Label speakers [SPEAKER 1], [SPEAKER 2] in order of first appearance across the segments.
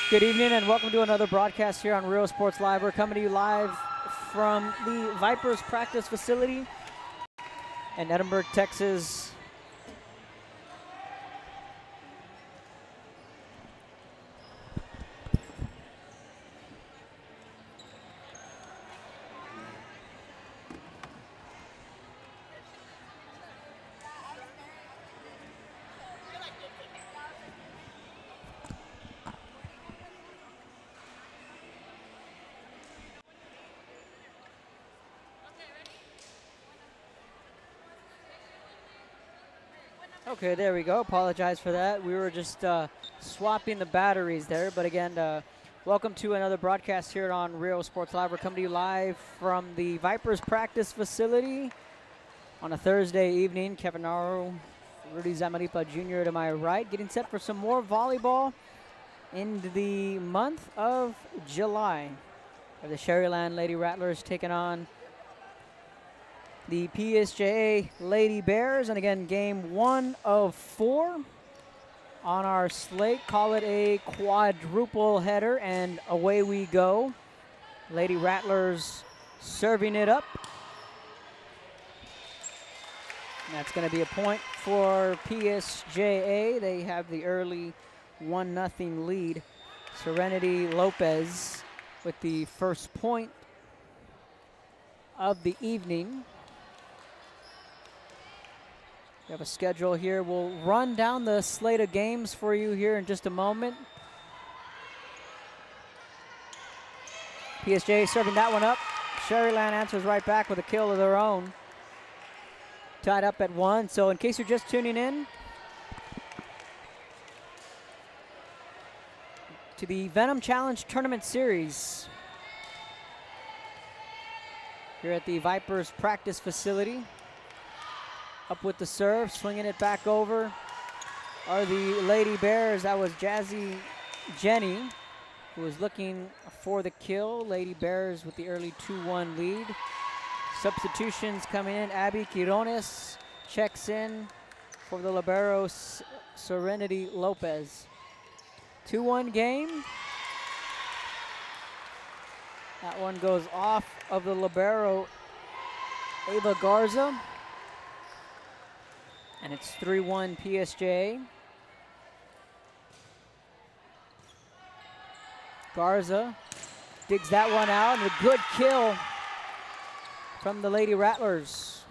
[SPEAKER 1] Good evening and welcome to another broadcast here on Real Sports Live. We're coming to you live from the Vipers practice facility in Edinburgh, Texas. Okay, there we go. Apologize for that. We were just swapping the batteries there. But again, welcome to another broadcast here on Real Sports Live. We're coming to you live from the Vipers practice facility on a Thursday evening. Kevin Naro, Rudy Zamaripa Jr. to my right, getting set for some more volleyball in the month of July. The Sharyland Lady Rattlers taking on the PSJA Lady Bears, and again, game 1 of 4 on our slate. Call it a quadruple header, and away we go. Lady Rattlers serving it up. And that's going to be a point for PSJA. They have the early 1-0 lead. Serenity Lopez with the first point of the evening. We have a schedule here. We'll run down the slate of games for you here in just a moment. PSJ serving that one up. Sharyland answers right back with a kill of their own. Tied up at 1. So in case you're just tuning in to the Venmon Challenge Tournament Series here at the Vipers practice facility. Up with the serve, swinging it back over are the Lady Bears. That was Jazzy Jenny, who was looking for the kill. Lady Bears with the early 2-1 lead. Substitutions coming in. Abby Quirones checks in for the libero Serenity Lopez. 2-1 game. That one goes off of the libero Ava Garza. And it's 3-1 PSJ. Garza digs that one out, and a good kill from the Lady Rattlers.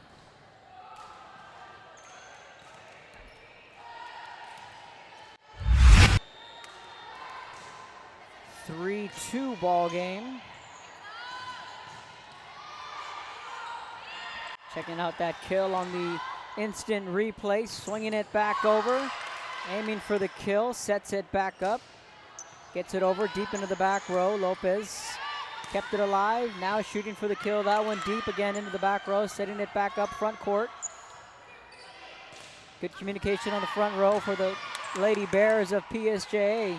[SPEAKER 1] 3-2 ball game. Checking out that kill on the instant replay, swinging it back over, aiming for the kill, sets it back up, gets it over deep into the back row. Lopez kept it alive, now shooting for the kill. That one deep again into the back row, setting it back up front court. Good communication on the front row for the Lady Bears of PSJA.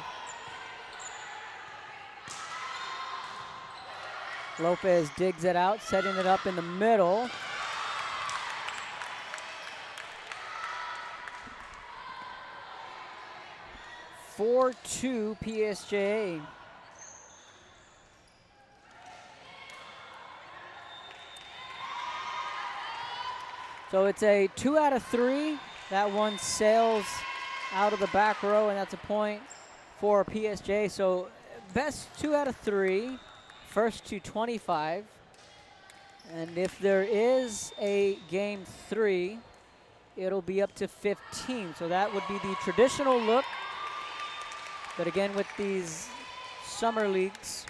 [SPEAKER 1] Lopez digs it out, setting it up in the middle. 4-2 PSJA. So it's a 2 out of 3. That one sails out of the back row, and that's a point for PSJ. So best 2 out of 3, first to 25. And if there is a game 3, it'll be up to 15. So that would be the traditional look. But again, with these summer leagues,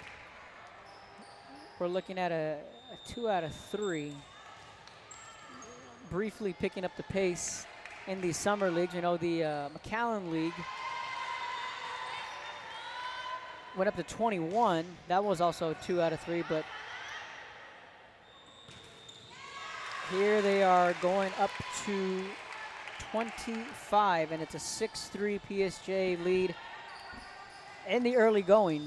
[SPEAKER 1] we're looking at a 2 out of 3. Briefly picking up the pace in the summer leagues. You know, the McAllen League went up to 21. That was also 2 out of 3, but here they are going up to 25, and it's a 6-3 PSJ lead in the early going.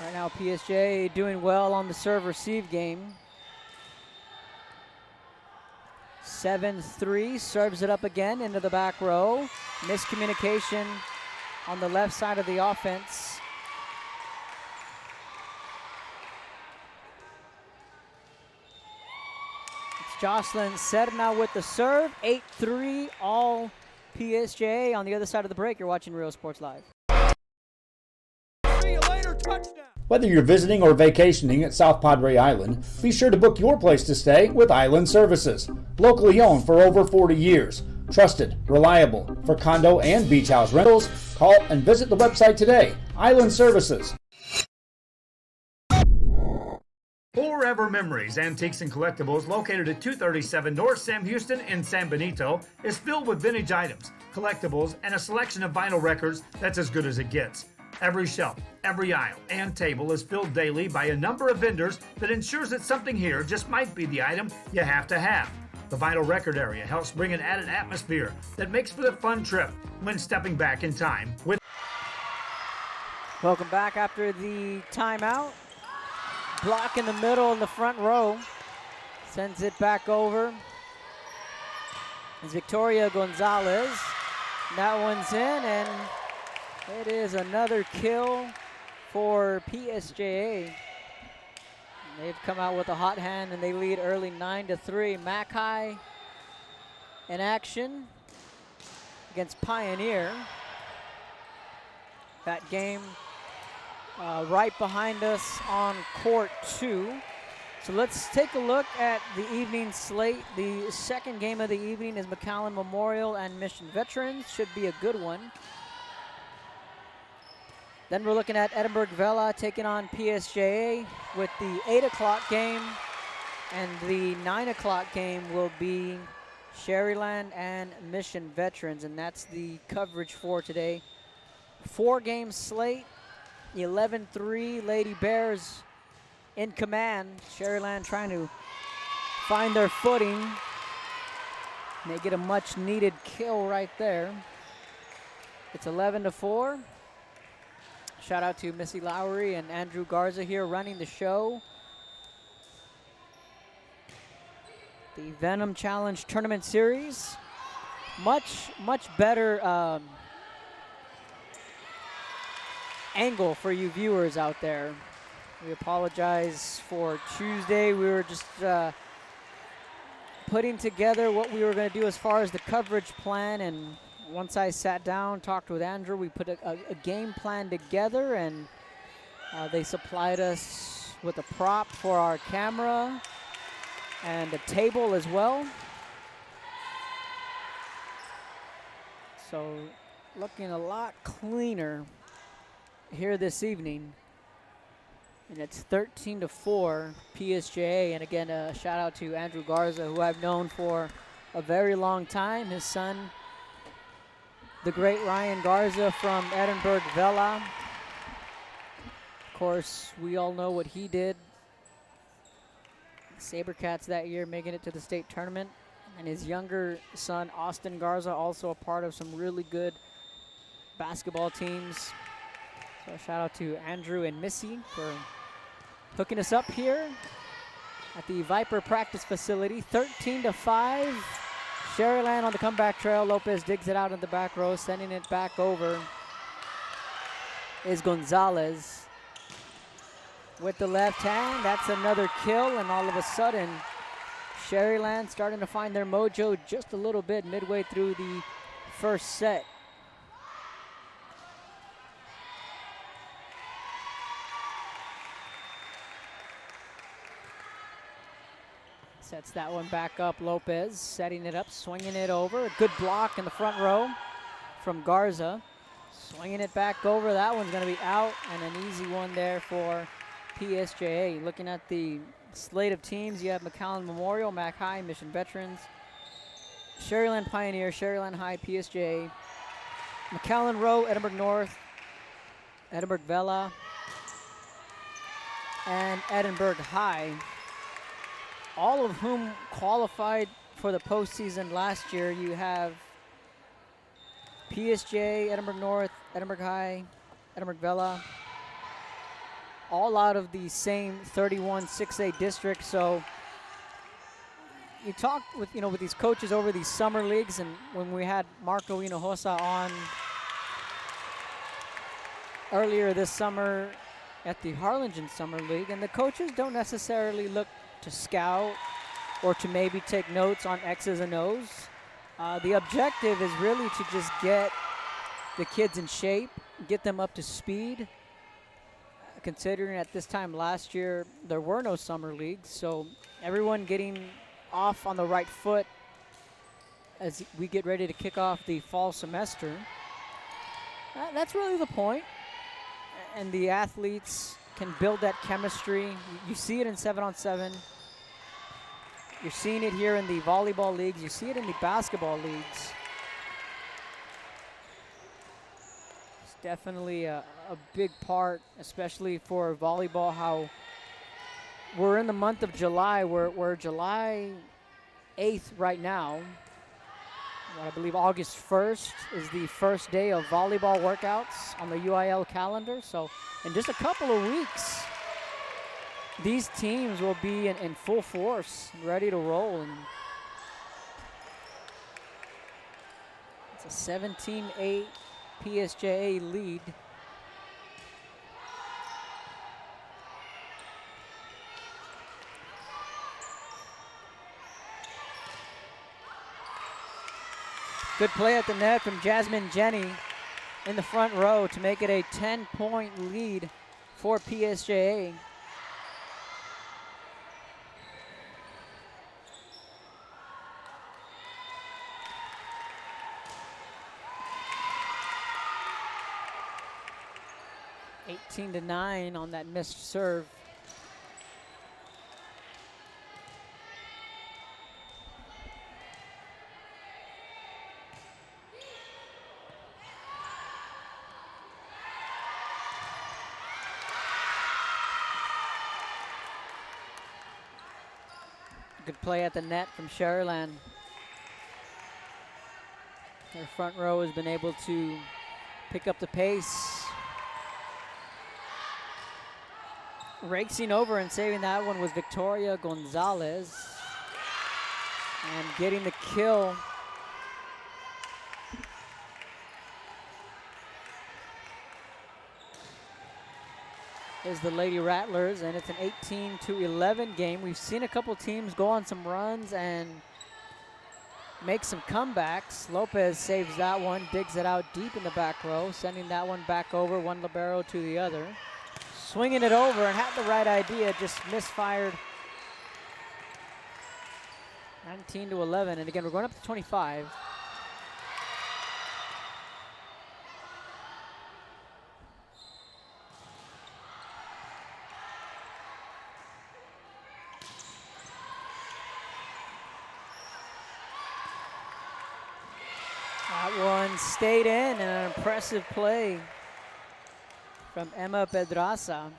[SPEAKER 1] Right now, PSJA doing well on the serve-receive game. 7-3, serves it up again into the back row. Miscommunication on the left side of the offense. It's Jocelyn setting out with the serve. 8-3, all PSJA. On the other side of the break, you're watching Real Sports Live.
[SPEAKER 2] See you later, touchdown.
[SPEAKER 3] Whether you're visiting or vacationing at South Padre Island, be sure to book your place to stay with Island Services. Locally owned for over 40 years. Trusted, reliable for condo and beach house rentals. Call and visit the website today. Island Services.
[SPEAKER 4] Forever Memories, Antiques and Collectibles, located at 237 North Sam Houston in San Benito, is filled with vintage items, collectibles, and a selection of vinyl records that's as good as it gets. Every shelf, every aisle, and table is filled daily by a number of vendors that ensures that something here just might be the item you have to have. The vinyl record area helps bring an added atmosphere that makes for the fun trip when stepping back in time.
[SPEAKER 1] Welcome back after the timeout. Block in the middle in the front row. Sends it back over. It's Victoria Gonzalez. That one's in, and it is another kill for PSJA. They've come out with a hot hand and they lead early 9-3. Mackay in action against Pioneer. That game right behind us on court 2. So let's take a look at the evening slate. The second game of the evening is McAllen Memorial and Mission Veterans. Should be a good one. Then we're looking at Edinburgh Vela taking on PSJA with the 8 o'clock game, and the 9 o'clock game will be Sharyland and Mission Veterans, and that's the coverage for today. 4-game slate, 11-3, Lady Bears in command. Sharyland trying to find their footing. And they get a much needed kill right there. It's 11-4. Shout out to Missy Lowry and Andrew Garza here running the show. The Venmon Challenge Tournament Series. Much better angle for you viewers out there. We apologize for Tuesday. We were just putting together what we were going to do as far as the coverage plan, and once I sat down, talked with Andrew, we put a game plan together, and they supplied us with a prop for our camera and a table as well. So looking a lot cleaner here this evening. And it's 13-4 PSJA. And again, a shout out to Andrew Garza, who I've known for a very long time. His son, the great Ryan Garza from Edinburgh Vela. Of course, we all know what he did. Sabercats that year making it to the state tournament. And his younger son, Austin Garza, also a part of some really good basketball teams. So a shout out to Andrew and Missy for hooking us up here at the Viper practice facility. 13-5. Sharyland on the comeback trail. Lopez digs it out in the back row, sending it back over is Gonzalez with the left hand. That's another kill, and all of a sudden, Sharyland starting to find their mojo just a little bit midway through the first set. Sets that one back up. Lopez setting it up, swinging it over. A good block in the front row from Garza. Swinging it back over. That one's going to be out, and an easy one there for PSJA. Looking at the slate of teams, you have McAllen Memorial, Mac High, Mission Veterans, Sharyland Pioneer, Sharyland High, PSJA, McAllen Row, Edinburgh North, Edinburgh Vela, and Edinburgh High, all of whom qualified for the postseason last year. You have PSJ, Edinburgh North, Edinburgh High, Edinburgh Vela, all out of the same 31 6A district. So you talk with with these coaches over these summer leagues, and when we had Marco Hinojosa on earlier this summer at the Harlingen Summer League, and the coaches don't necessarily look to scout or to maybe take notes on X's and O's. The objective is really to just get the kids in shape, get them up to speed, considering at this time last year there were no summer leagues, so everyone getting off on the right foot as we get ready to kick off the fall semester. That's really the point. And the athletes can build that chemistry. You see it in 7-on-7. You're seeing it here in the volleyball leagues. You see it in the basketball leagues. It's definitely a big part, especially for volleyball, how we're in the month of July. We're July 8th right now. I believe August 1st is the first day of volleyball workouts on the UIL calendar. So in just a couple of weeks, these teams will be in full force, ready to roll. And it's a 17-8 PSJA lead. Good play at the net from Jasmine Jenny in the front row to make it a 10-point lead for PSJA. (18 to 9) on that missed serve. Good play at the net from Sharyland. Their front row has been able to pick up the pace. Racing over and saving that one was Victoria Gonzalez. And getting the kill is the Lady Rattlers, and it's an 18-11 game. We've seen a couple teams go on some runs and make some comebacks. Lopez saves that one, digs it out deep in the back row, sending that one back over, one libero to the other. Swinging it over and had the right idea, just misfired. 19-11, and again, we're going up to 25. That one stayed in, and an impressive play from Emma Pedraza.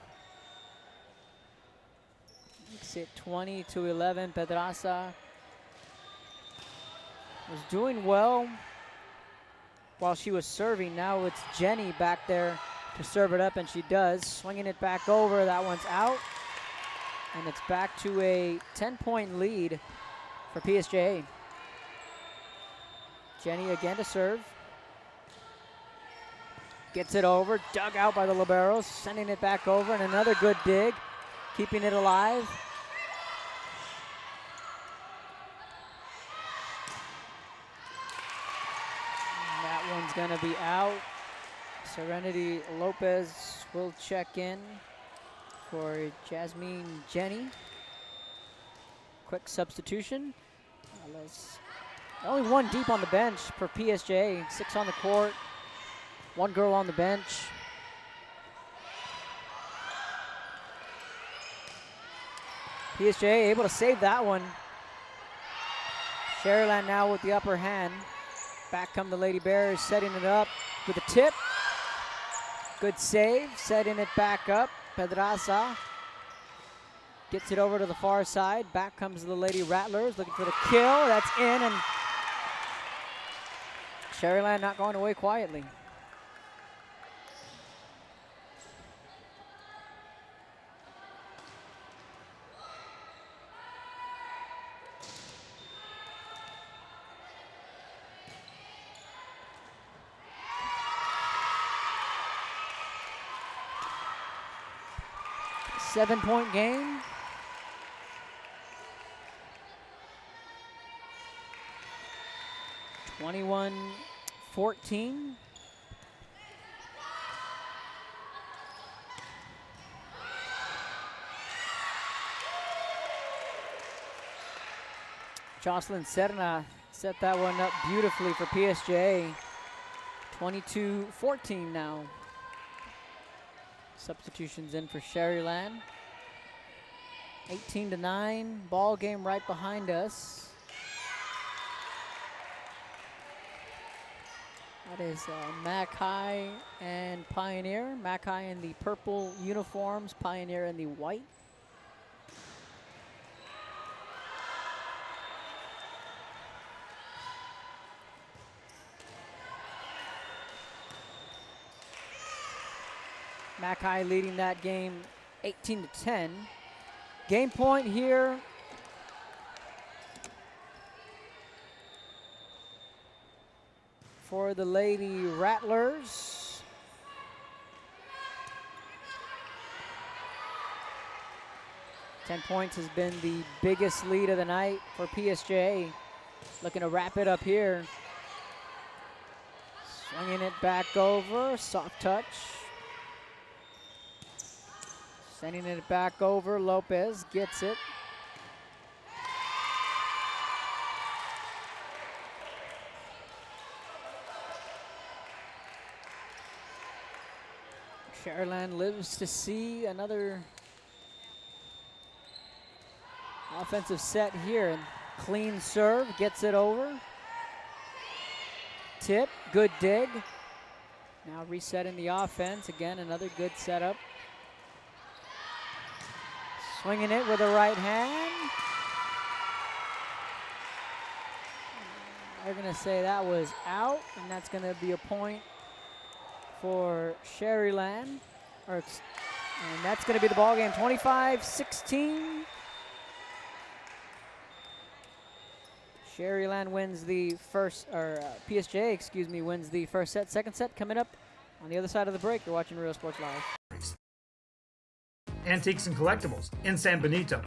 [SPEAKER 1] Makes it 20-11. Pedraza was doing well while she was serving. Now it's Jenny back there to serve it up, and she does. Swinging it back over, that one's out. And it's back to a 10-point lead for PSJA. Jenny again to serve. Gets it over, dug out by the liberos, sending it back over, and another good dig, keeping it alive. And that one's gonna be out. Serenity Lopez will check in for Jasmine Jenny. Quick substitution. Only one deep on the bench for PSJ, 6 on the court, 1 girl on the bench. PSJ able to save that one. Sharyland now with the upper hand. Back come the Lady Bears, setting it up with a tip. Good save, setting it back up. Pedraza gets it over to the far side. Back comes the Lady Rattlers, looking for the kill. That's in, and Sharyland not going away quietly. 7-point game. (21-14). Jocelyn Serna set that one up beautifully for PSJA. 22-14 now. Substitutions in for Sharyland. 18-9, ball game right behind us. That is Mac High and Pioneer. Mac High in the purple uniforms, Pioneer in the white. Mac High leading that game 18-10. Game point here. For the Lady Rattlers. Ten points has been the biggest lead of the night for PSJA. Looking to wrap it up here. Swinging it back over, soft touch. Sending it back over, Lopez gets it. Sharyland lives to see another offensive set here. And clean serve, gets it over. Tip, good dig. Now resetting the offense. Again, another good setup. Swinging it with the right hand. They're going to say that was out, and that's going to be a point for Sharyland. And that's going to be the ball game, 25-16. Sharyland wins the first, or PSJA, excuse me, wins the first set. Second set coming up on the other side of the break. You're watching Real Sports Live.
[SPEAKER 4] Antiques and Collectibles in San Benito.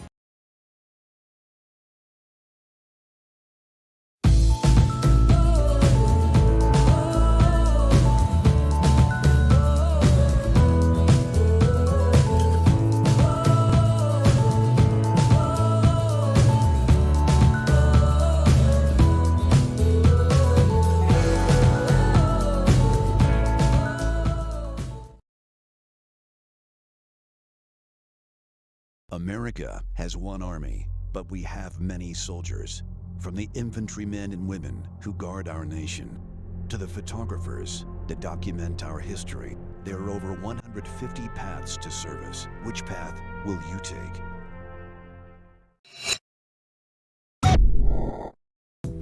[SPEAKER 2] America has one army, but we have many soldiers. From the infantrymen and women who guard our nation, to the photographers that document our history, there are over 150 paths to service. Which path will you take?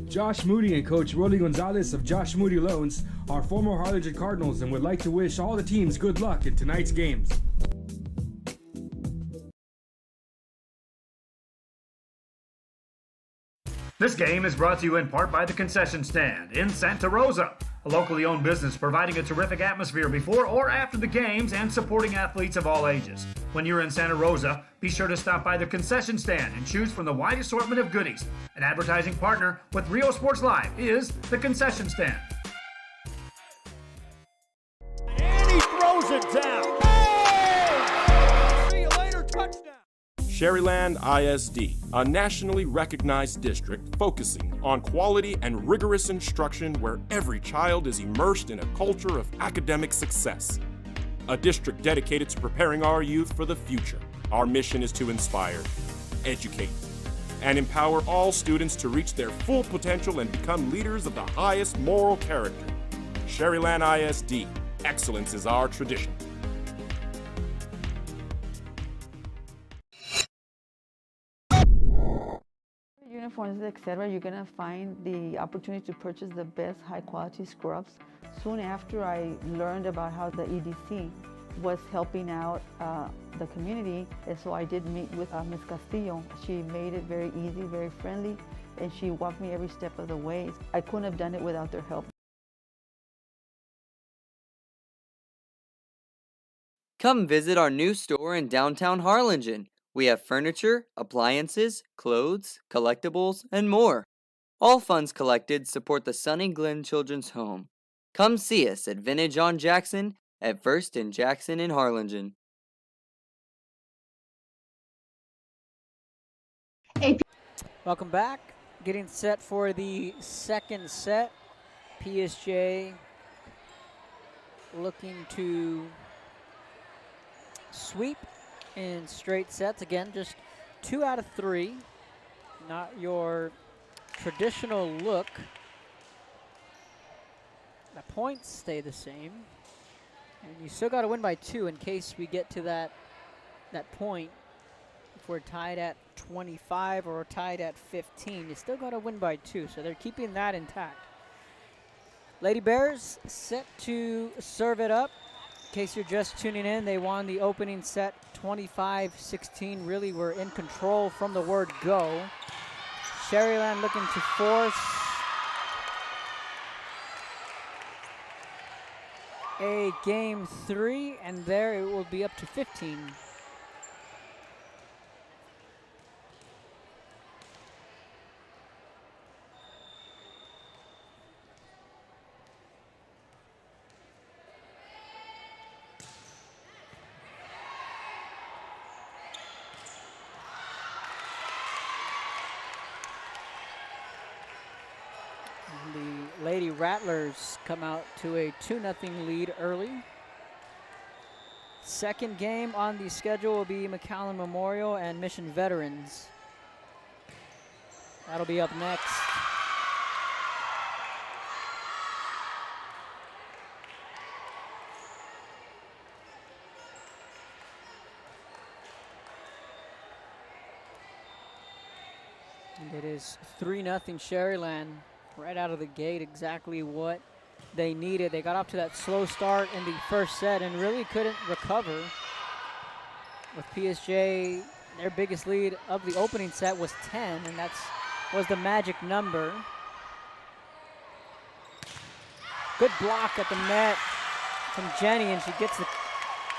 [SPEAKER 5] Josh Moody and Coach Rolly Gonzalez of Josh Moody Loans are former Harlingen Cardinals and would like to wish all the teams good luck in tonight's games.
[SPEAKER 4] This game is brought to you in part by the Concession Stand in Santa Rosa, a locally owned business providing a terrific atmosphere before or after the games and supporting athletes of all ages. When you're in Santa Rosa, be sure to stop by the Concession Stand and choose from the wide assortment of goodies. An advertising partner with Rio Sports Live is the Concession Stand.
[SPEAKER 6] And he throws it down. Oh! See you later, touchdown.
[SPEAKER 7] Sharyland ISD, a nationally recognized district focusing on quality and rigorous instruction where every child is immersed in a culture of academic success. A district dedicated to preparing our youth for the future. Our mission is to inspire, educate, and empower all students to reach their full potential and become leaders of the highest moral character. Sharyland ISD, excellence is our tradition.
[SPEAKER 8] Uniforms, etc., you're gonna find the opportunity to purchase the best high-quality scrubs. Soon after I learned about how the EDC was helping out the community, and so I did meet with Ms. Castillo. She made it very easy, very friendly, and she walked me every step of the way. I couldn't have done it without their help.
[SPEAKER 9] Come visit our new store in downtown Harlingen. We have furniture, appliances, clothes, collectibles, and more. All funds collected support the Sunny Glen Children's Home. Come see us at Vintage on Jackson at First and Jackson in Harlingen.
[SPEAKER 1] Welcome back. Getting set for the second set. PSJ looking to sweep in straight sets. Again, just 2 out of 3. Not your traditional look. The points stay the same. And you still got to win by 2 in case we get to that point. If we're tied at 25 or tied at 15, you still got to win by 2. So they're keeping that intact. Lady Bears set to serve it up. In case you're just tuning in, they won the opening set 25-16. Really were in control from the word go. Sharyland looking to force a game 3, and there it will be up to 15. The Lady Rattlers come out to a 2-0 lead early. Second game on the schedule will be McAllen Memorial and Mission Veterans. That'll be up next. And it is 3-0 Sharyland. Right out of the gate, exactly what they needed. They got off to that slow start in the first set and really couldn't recover. With PSJ, their biggest lead of the opening set was 10, and that was the magic number. Good block at the net from Jenny, and she gets the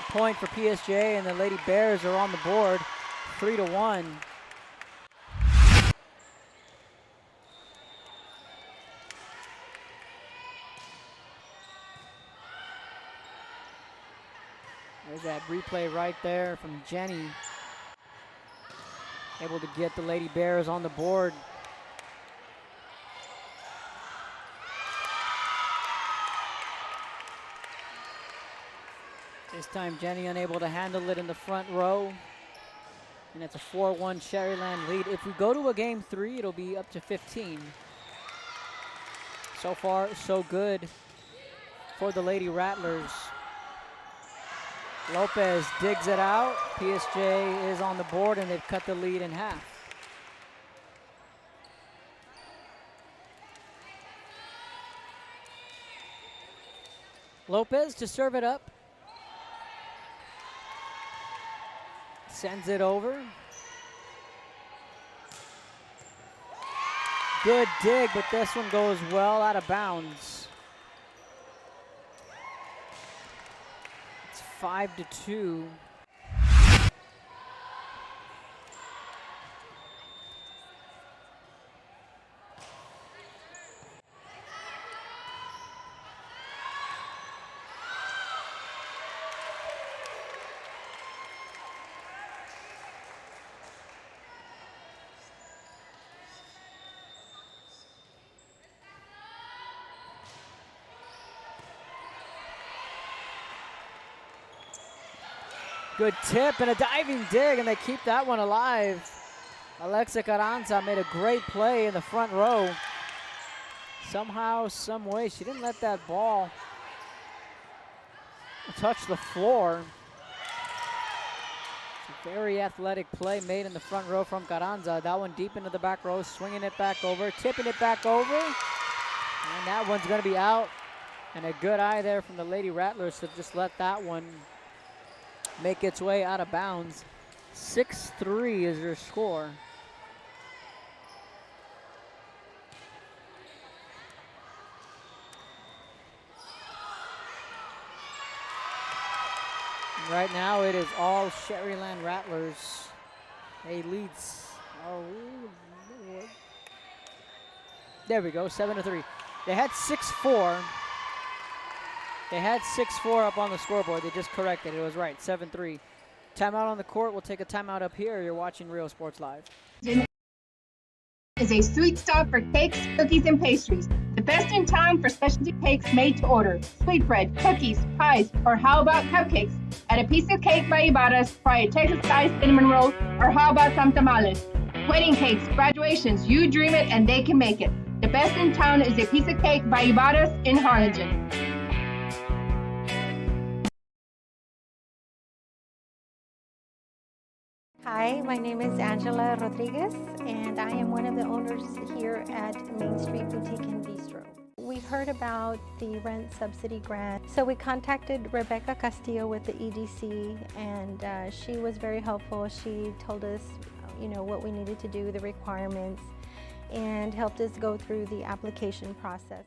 [SPEAKER 1] point for PSJ, and the Lady Bears are on the board, 3-1. There's that replay right there from Jenny. Able to get the Lady Bears on the board. This time Jenny unable to handle it in the front row. And it's a 4-1 Sharyland lead. If we go to a game 3, it'll be up to 15. So far, so good for the Lady Rattlers. Lopez digs it out. PSJ is on the board, and they've cut the lead in half. Lopez to serve it up. Sends it over. Good dig, but this one goes well out of bounds. 5-2. Good tip and a diving dig, and they keep that one alive. Alexa Carranza made a great play in the front row. Somehow, some way, she didn't let that ball touch the floor. It's a very athletic play made in the front row from Carranza. That one deep into the back row, swinging it back over, tipping it back over. And that one's going to be out. And a good eye there from the Lady Rattlers to just let that one make its way out of bounds. 6-3 is their score. Right now it is all Sharyland Rattlers. They leads. Oh, Lord. There we go, 7-3. They had 6-4. They had 6-4 up on the scoreboard. They just corrected it. It was right, 7-3. Timeout on the court. We'll take a timeout up here. You're watching Real Sports Live.
[SPEAKER 10] Is a sweet stop for cakes, cookies, and pastries. The best in town for specialty cakes made to order. Sweetbread, cookies, pies, or how about cupcakes? Add a piece of cake by Ibarra's, try a Texas-style cinnamon roll, or how about some tamales? Wedding cakes, graduations, you dream it and they can make it. The best in town is a piece of cake by Ibarra's in Harlingen.
[SPEAKER 11] Hi, my name is Angela Rodriguez, and I am one of the owners here at Main Street Boutique and Bistro. We heard about the rent subsidy grant, so we contacted Rebecca Castillo with the EDC, and she was very helpful. She told us, what we needed to do, the requirements, and helped us go through the application process.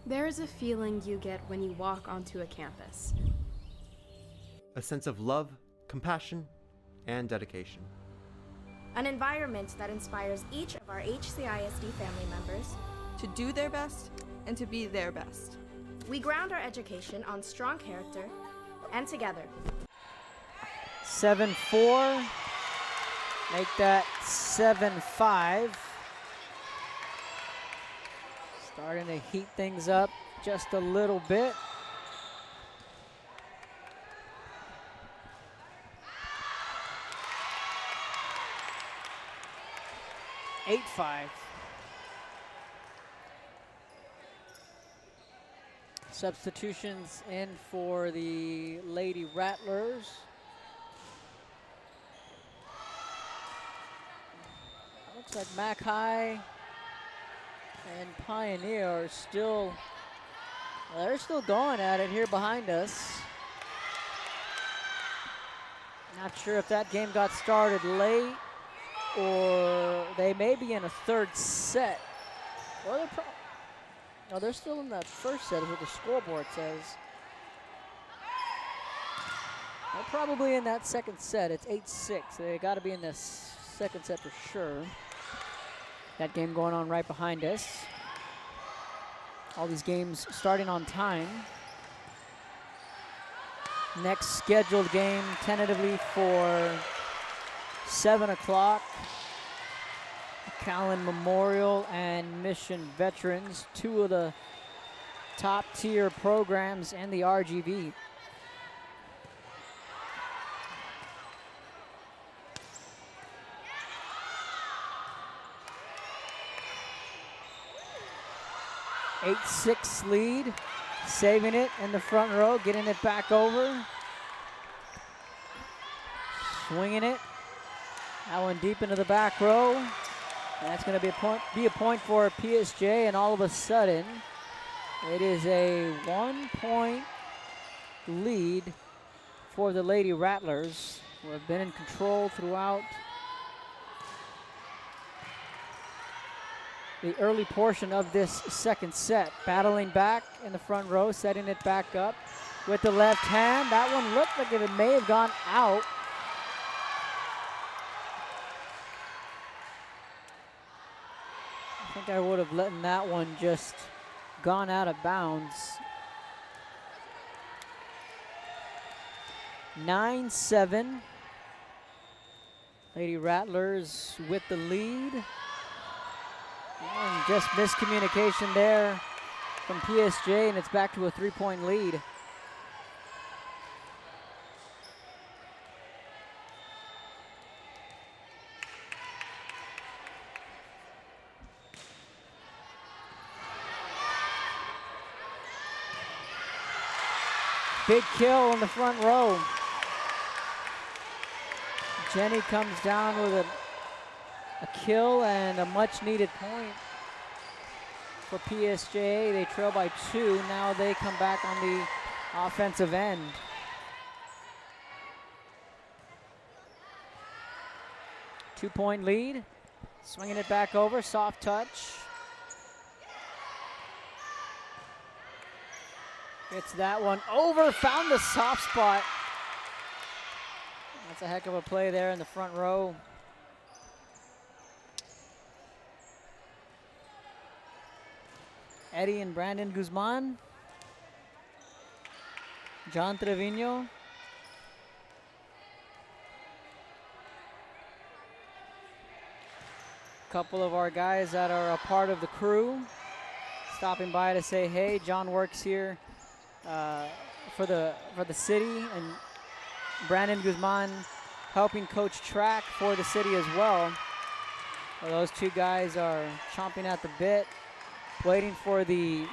[SPEAKER 12] There is a feeling you get when you walk onto a campus.
[SPEAKER 13] A sense of love, compassion, and dedication.
[SPEAKER 12] An environment that inspires each of our HCISD family members
[SPEAKER 14] to do their best and to be their best.
[SPEAKER 12] We ground our education on strong character and together.
[SPEAKER 1] 7-4. Make that 7-5. Starting to heat things up just a little bit. Eight 5. Substitutions in for the Lady Rattlers. Looks like Mac High and Pioneer are still, they're still going at it here behind us. Not sure if that game got started late or they may be in a third set. Or they're still in that first set is what the scoreboard says. They're probably in that second set. It's 8-6. They got to be in this second set for sure. That game going on right behind us. All these games starting on time. Next scheduled game tentatively for 7 o'clock. Callan Memorial and Mission Veterans, two of the top tier programs in the RGV. Eight 6 lead, saving it in the front row, getting it back over. Swinging it. That one deep into the back row. And that's going to be a point for PSJ, and all of a sudden, it is a 1-point lead for the Lady Rattlers, who have been in control throughout the early portion of this second set. Battling back in the front row, setting it back up with the left hand. That one looked like it may have gone out. I think I would have let that one just gone out of bounds. 9-7. Lady Rattlers with the lead. And just miscommunication there from PSJ, and it's back to a 3-point lead. Big kill in the front row. Jenny comes down with a kill and a much needed point for PSJA. They trail by 2. Now they come back on the offensive end. Two-point lead. Swinging it back over, soft touch. Gets that one over, found the soft spot. That's a heck of a play there in the front row. Eddie and Brandon Guzman. John Trevino. Couple of our guys that are a part of the crew stopping by to say, hey, John works here for the city, and Brandon Guzman helping coach track for the city as well. Well, those two guys are chomping at the bit, waiting for the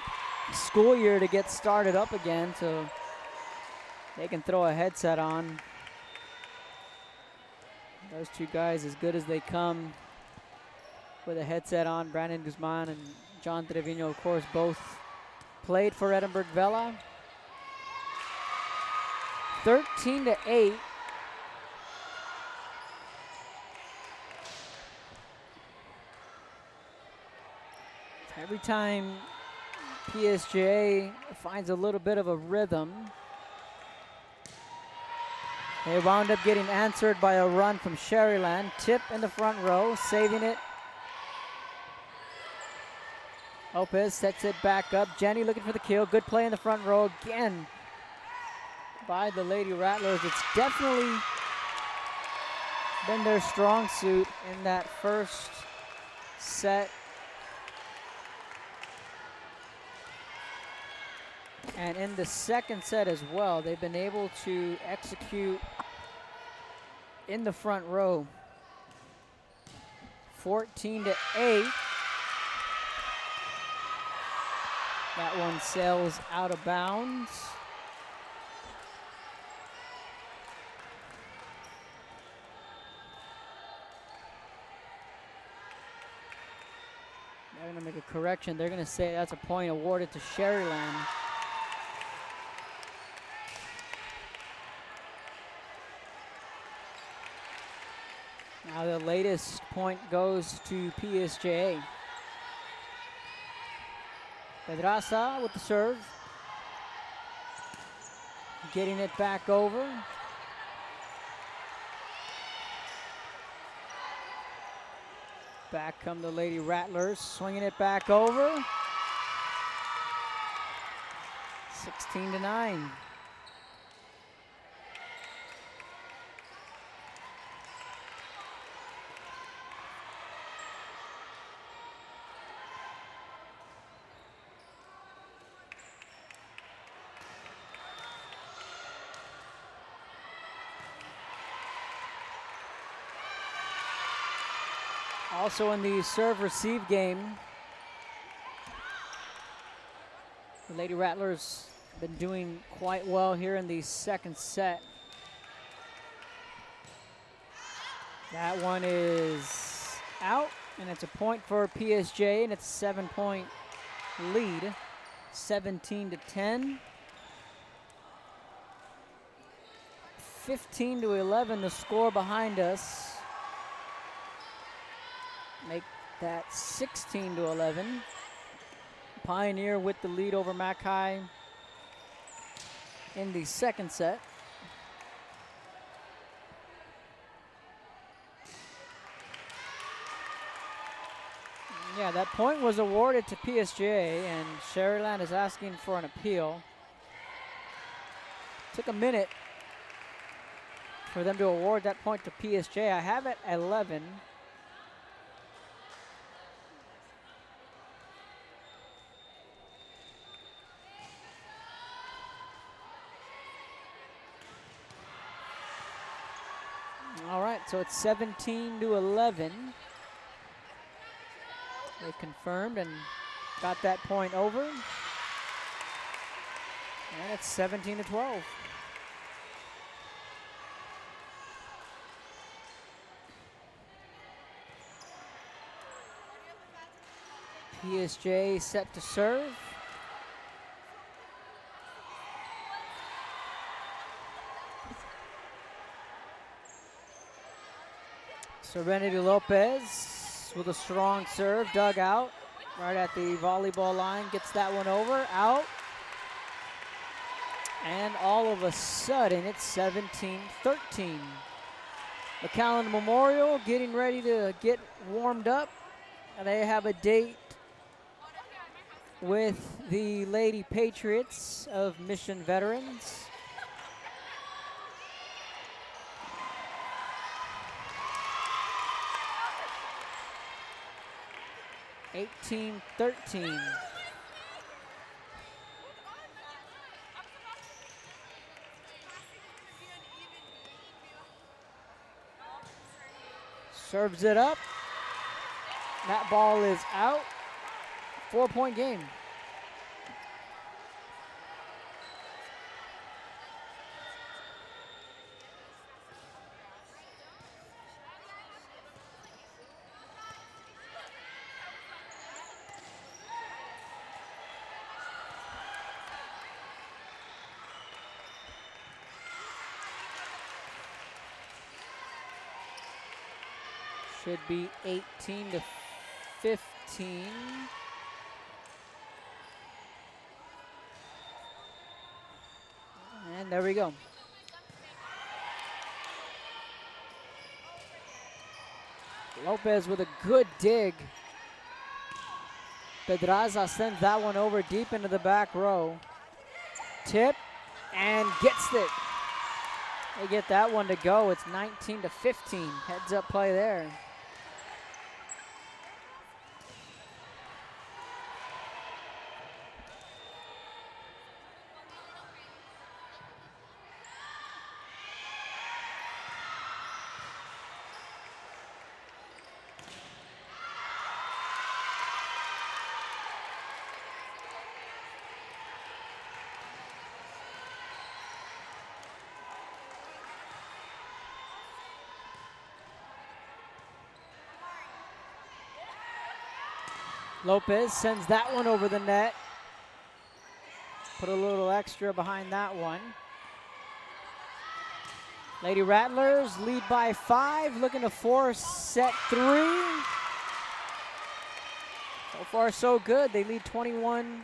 [SPEAKER 1] school year to get started up again so they can throw a headset on. Those two guys as good as they come with a headset on. Brandon Guzman and John Trevino, of course, both played for Edinburgh Vela. 13-8. Every time PSJA finds a little bit of a rhythm, they wound up getting answered by a run from Sharyland. Tip in the front row, saving it. Lopez sets it back up. Jenny looking for the kill. Good play in the front row again by the Lady Rattlers. It's definitely been their strong suit in that first set. And in the second set as well, they've been able to execute in the front row. 14-8. That one sails out of bounds. They're going to make a correction. They're going to say that's a point awarded to Sharyland. Now the latest point goes to PSJA. Pedraza with the serve. Getting it back over. Back come the Lady Rattlers, swinging it back over. 16-9. Also in the serve-receive game, the Lady Rattlers have been doing quite well here in the second set. That one is out, and it's a point for PSJ, and it's a 7-point lead, 17-10. 15-11, the score behind us. Make that 16-11. Pioneer with the lead over Mackay in the second set. Yeah, that point was awarded to PSJA, and Sharyland is asking for an appeal. Took a minute for them to award that point to PSJA. I have it at 11. All right, so it's 17-11. They confirmed and got that point over. And it's 17-12. PSJ set to serve. Serenity Lopez with a strong serve, dug out right at the volleyball line, gets that one over, out. And all of a sudden, it's 17-13. McAllen Memorial getting ready to get warmed up. And they have a date with the Lady Patriots of Mission Veterans. (18-13). Serves it up. That ball is out. 4-point game. Should be 18-15. And there we go. Lopez with a good dig. Pedraza sends that one over deep into the back row. Tip and gets it. They get that one to go. It's 19-15. Heads up play there. Lopez sends that one over the net. Put a little extra behind that one. Lady Rattlers lead by 5, looking to force set 3. So far, so good. They lead 21-15.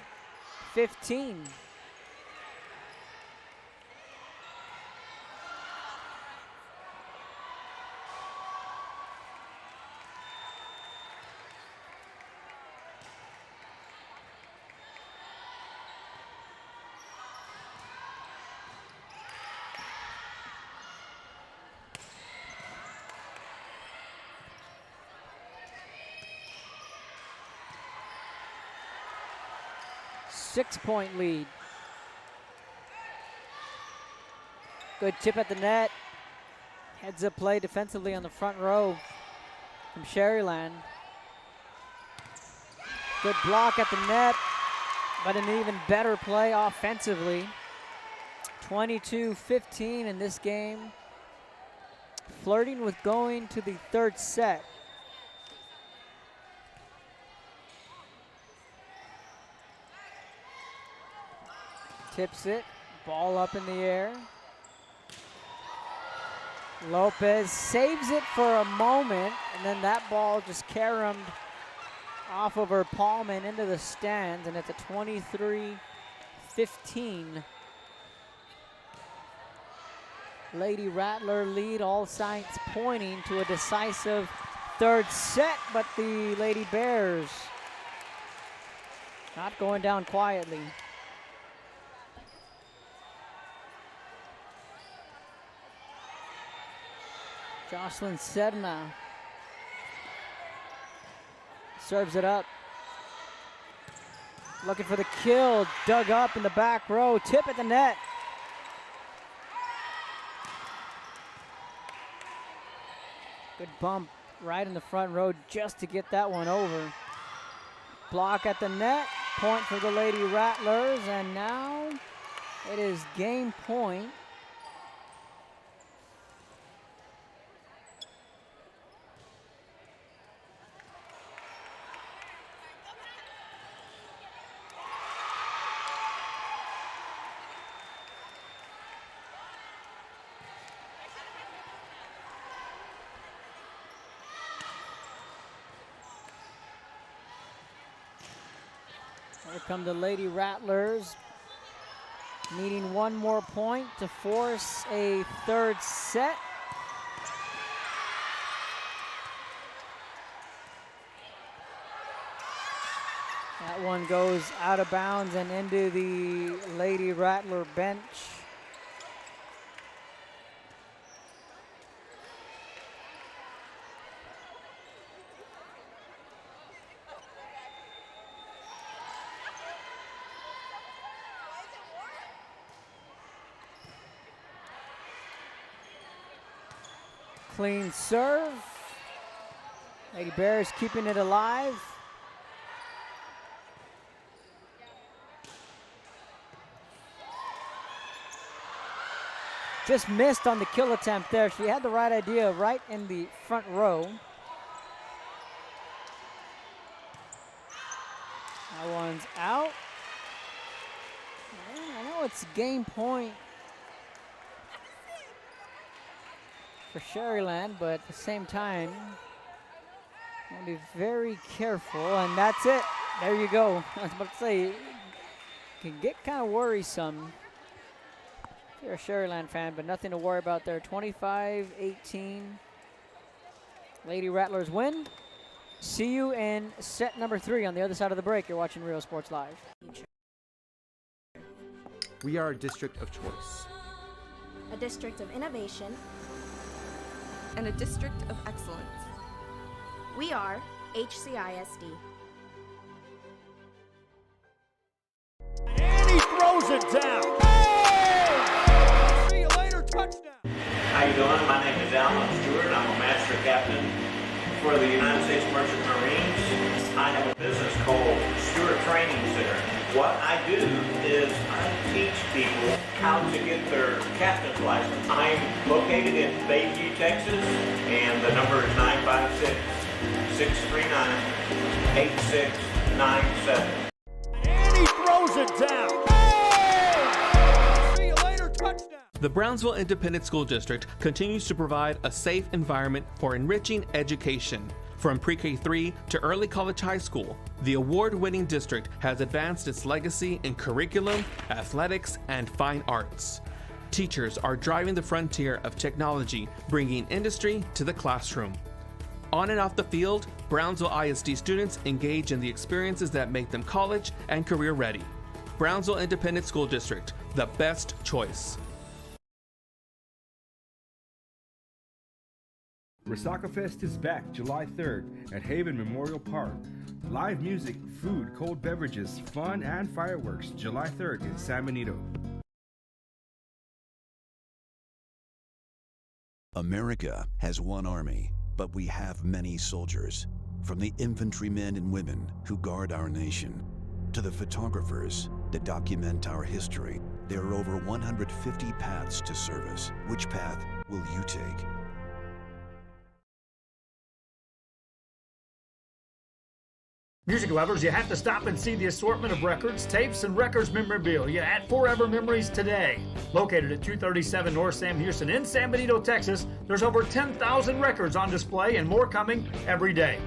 [SPEAKER 1] Six-point lead. Good tip at the net. Heads up play defensively on the front row from Sharyland. Good block at the net, but an even better play offensively. 22-15 in this game. Flirting with going to the third set. Tips it, ball up in the air. Lopez saves it for a moment, and then that ball just caromed off of her palm and into the stands, and it's a 23-15. Lady Rattler lead, all signs pointing to a decisive third set, but the Lady Bears not going down quietly. Jocelyn Sedna serves it up. Looking for the kill, dug up in the back row, tip at the net. Good bump right in the front row just to get that one over. Block at the net, point for the Lady Rattlers, and now it is game point. Here come the Lady Rattlers. needing one more point to force a third set. That one goes out of bounds and into the Lady Rattler bench. Clean serve. Lady Bears keeping it alive. Just missed on the kill attempt there. She had the right idea right in the front row. That one's out. I know it's game point for Sharyland, but at the same time, want to be very careful, and that's it. There you go. I was about to say, it can get kind of worrisome if you're a Sharyland fan, but nothing to worry about there. 25-18. Lady Rattlers win. See you in set number 3 on the other side of the break. You're watching Real Sports Live.
[SPEAKER 13] We are a district of choice.
[SPEAKER 12] A district of innovation.
[SPEAKER 14] And a district of excellence.
[SPEAKER 12] We are HCISD.
[SPEAKER 6] And he throws it down. Hey! See you later, touchdown.
[SPEAKER 15] How you doing? My name is Alan Stewart. I'm a master captain for the United States Merchant Marines. I have a business called Stewart Training Center. What I do is I teach people how to get their captain's license. I'm located in Bayview, Texas, and the number is 956-639-8697.
[SPEAKER 6] And he throws it down. Hey! See you later, touchdown.
[SPEAKER 16] The Brownsville Independent School District continues to provide a safe environment for enriching education. From pre-K3 to early college high school, the award-winning district has advanced its legacy in curriculum, athletics, and fine arts. Teachers are driving the frontier of technology, bringing industry to the classroom. On and off the field, Brownsville ISD students engage in the experiences that make them college and career ready. Brownsville Independent School District, the best choice.
[SPEAKER 5] Resaca Fest is back July 3rd at Haven Memorial Park. Live music, food, cold beverages, fun, and fireworks July 3rd in San Benito.
[SPEAKER 2] America has one army, but we have many soldiers. From the infantrymen and women who guard our nation, to the photographers that document our history, there are over 150 paths to service. Which path will you take?
[SPEAKER 4] Music lovers, you have to stop and see the assortment of records, tapes, and records memorabilia at Forever Memories today. Located at 237 North Sam Houston in San Benito, Texas, there's over 10,000 records on display and more coming every day.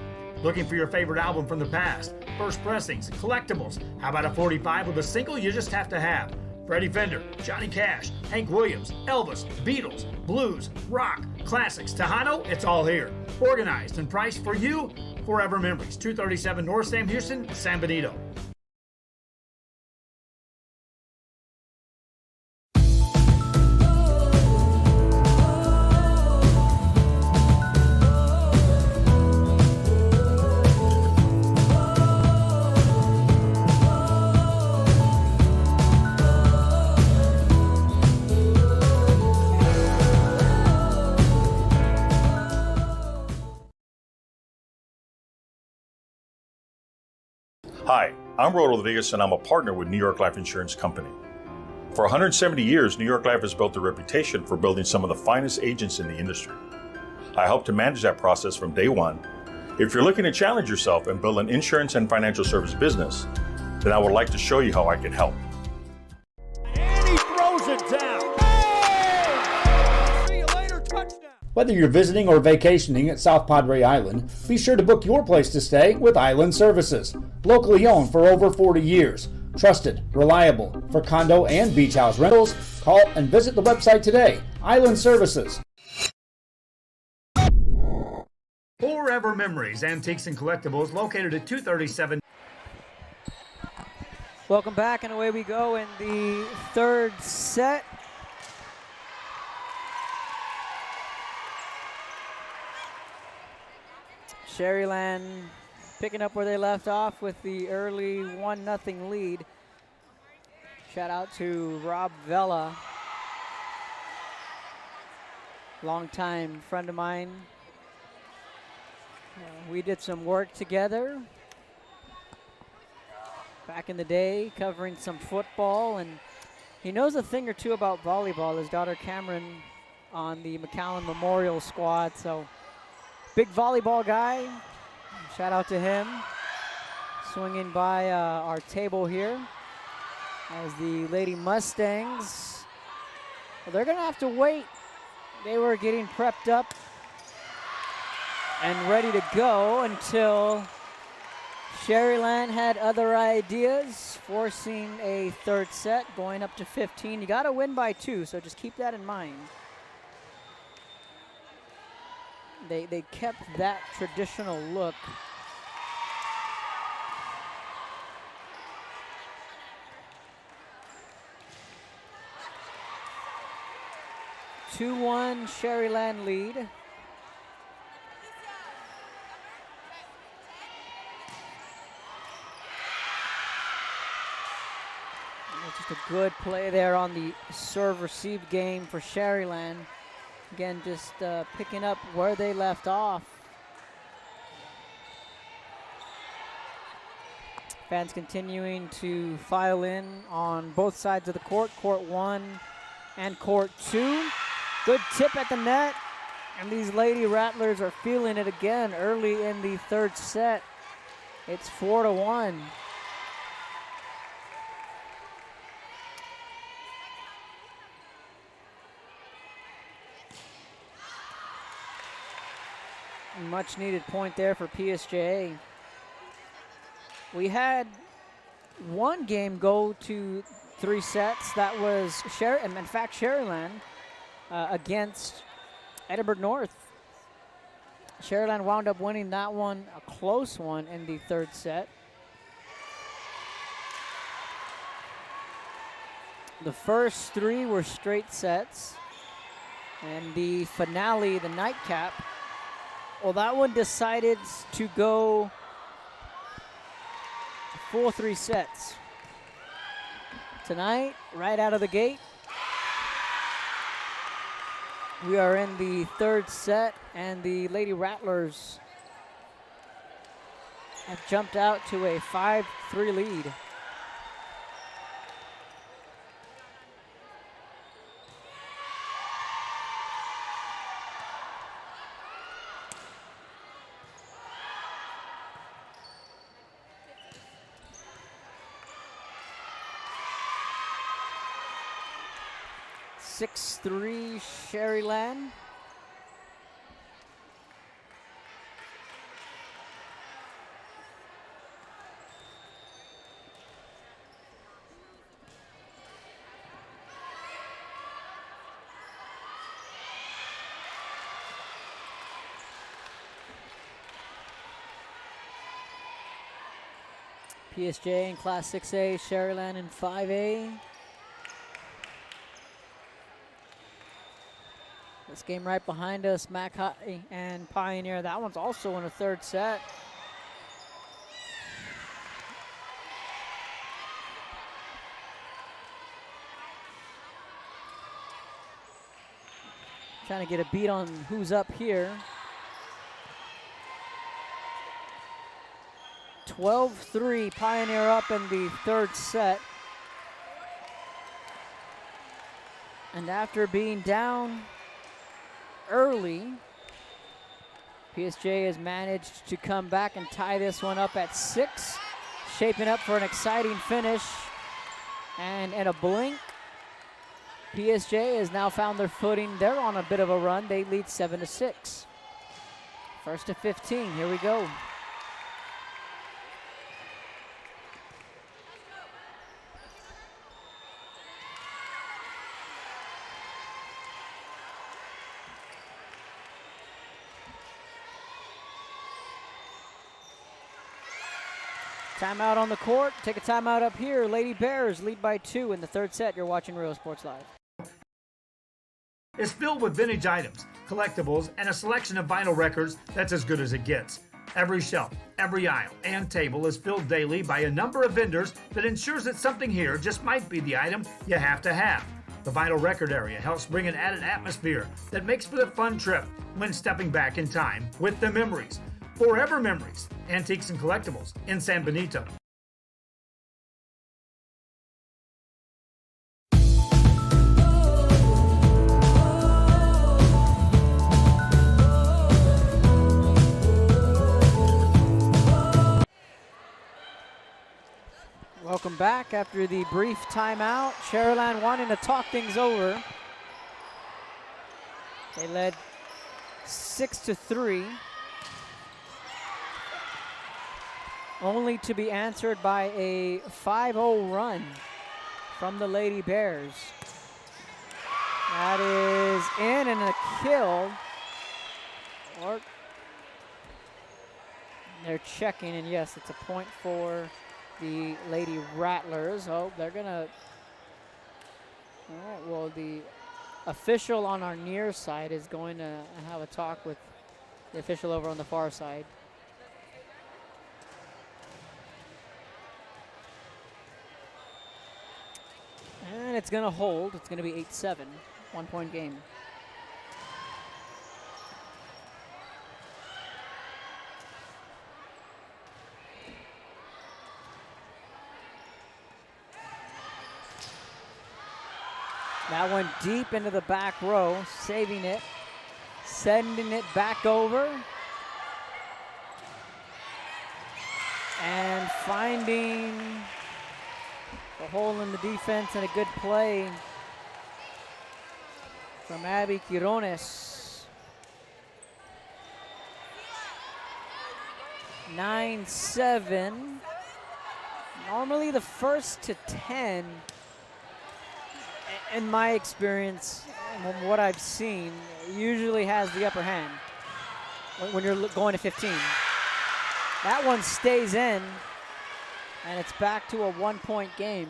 [SPEAKER 4] Looking for your favorite album from the past, first pressings, collectibles. How about a 45 with a single you just have to have? Freddie Fender, Johnny Cash, Hank Williams, Elvis, Beatles, blues, rock, classics, Tejano, it's all here. Organized and priced for you. Forever Memories, 237 North Sam Houston, San Benito.
[SPEAKER 17] Hi, I'm Rod Rodriguez and I'm a partner with New York Life Insurance Company. For 170 years, New York Life has built a reputation for building some of the finest agents in the industry. I help to manage that process from day one. If you're looking to challenge yourself and build an insurance and financial service business, then I would like to show you how I can help.
[SPEAKER 6] And he throws it down. Hey! See you later, touchdown.
[SPEAKER 3] Whether you're visiting or vacationing at South Padre Island, be sure to book your place to stay with Island Services. Locally owned for over 40 years. Trusted, reliable for condo and beach house rentals. Call and visit the website today. Island Services.
[SPEAKER 4] Forever Memories, Antiques and Collectibles, located at 237.
[SPEAKER 1] Welcome back, and away we go in the third set. Sharyland picking up where they left off with the early 1-0 lead. Shout out to Rob Vella, longtime friend of mine. We did some work together back in the day, covering some football, and he knows a thing or two about volleyball. His daughter Cameron on the McAllen Memorial squad, so big volleyball guy. Shout out to him. Swinging by our table here as the Lady Mustangs, well, they're gonna have to wait. They were getting prepped up and ready to go until Sharyland had other ideas, forcing a third set, going up to 15. You gotta win by 2, so just keep that in mind. They kept that traditional look. (2-1) Sharyland lead. Just a good play there on the serve-receive game for Sharyland. Again, just picking up where they left off. Fans continuing to file in on both sides of the court, court 1 and court 2. Good tip at the net, and these Lady Rattlers are feeling it again early in the third set. It's 4-1. Much needed point there for PSJA. We had one game go to 3 sets. That was Sharyland against Edinburgh North. Sharyland wound up winning that one, a close one, in the third set. The first 3 were straight sets, and the finale, the nightcap, well, that one decided to go full 3 sets. Tonight, right out of the gate, we are in the third set, and the Lady Rattlers have jumped out to a 5-3 lead. (6-3) Sharyland. PSJA in Class 6A, Sharyland in 5A. This game right behind us, Mac High and Pioneer. That one's also in a third set. Trying to get a beat on who's up here. 12-3, Pioneer up in the third set. And after being down early, PSJ has managed to come back and tie this one up at 6, shaping up for an exciting finish. And in a blink, PSJ has now found their footing. They're on a bit of a run. They lead 7-6. First to 15, here we go. Timeout on the court. Take a timeout up here. Lady Bears lead by 2 in the third set. You're watching Real Sports Live.
[SPEAKER 4] Is filled with vintage items, collectibles, and a selection of vinyl records that's as good as it gets. Every shelf, every aisle, and table is filled daily by a number of vendors that ensures that something here just might be the item you have to have. The vinyl record area helps bring an added atmosphere that makes for the fun trip when stepping back in time with the memories. Forever Memories, Antiques and Collectibles in San Benito.
[SPEAKER 1] Welcome back after the brief timeout. Sharyland wanting to talk things over. They led 6-3. Only to be answered by a 5-0 run from the Lady Bears. That is in and a kill. Or they're checking, and yes, it's a point for the Lady Rattlers. Oh, they're gonna. All right, well, the official on our near side is going to have a talk with the official over on the far side. And it's gonna hold. It's gonna be 8-7, 1 point game. That one deep into the back row, saving it, sending it back over, and finding the hole in the defense and a good play from Abby Quirones. 9-7. Normally the first to 10, in my experience, and from what I've seen, usually has the upper hand when you're going to 15. That one stays in, and it's back to a 1 point game.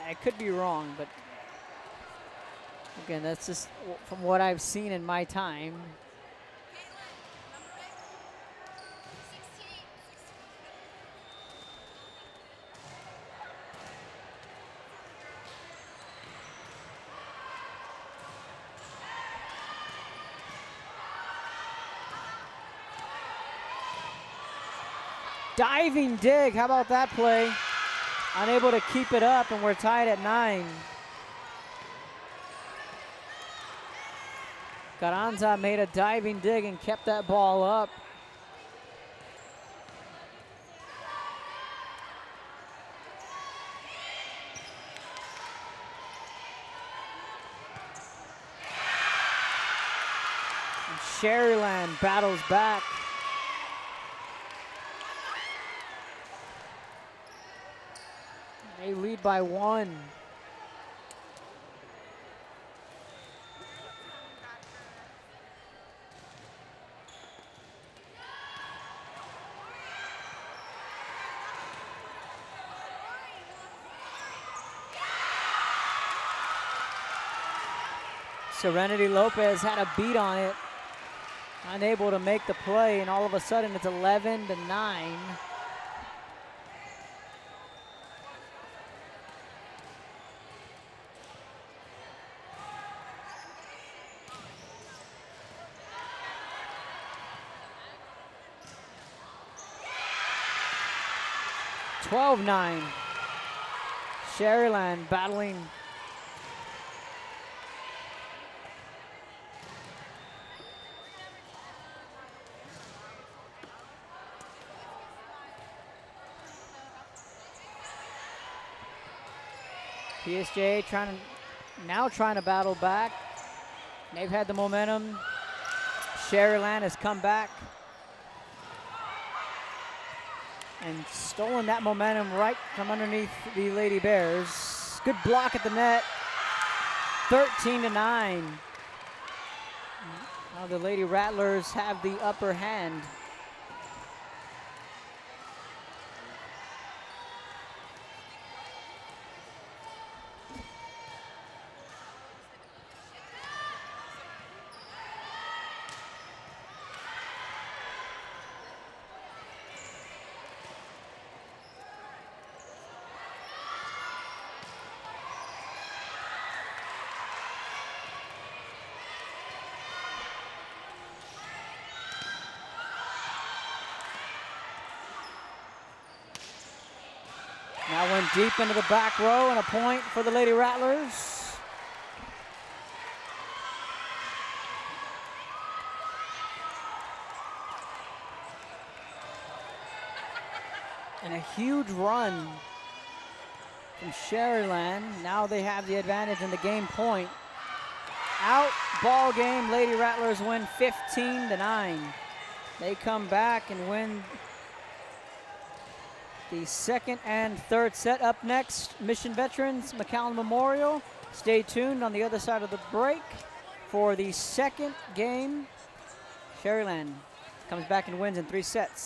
[SPEAKER 1] I could be wrong, but again, that's just from what I've seen in my time. Diving dig, how about that play? Unable to keep it up, and we're tied at 9. Carranza made a diving dig and kept that ball up. And Sharyland battles back. They lead by 1. Serenity Lopez had a beat on it, unable to make the play, and all of a sudden it's 11-9. (12-9). Sharyland battling. PSJA trying to battle back. They've had the momentum. Sharyland has come back and stolen that momentum right from underneath the Lady Bears. Good block at the net. 13-9. Now the Lady Rattlers have the upper hand. Now went deep into the back row, and a point for the Lady Rattlers. And a huge run from Sharyland. Now they have the advantage in the game point. Out, ball game. Lady Rattlers win 15-9. They come back and win the second and third set. Up next, Mission Veterans, McAllen Memorial. Stay tuned on the other side of the break for the second game. Sharyland comes back and wins in 3 sets.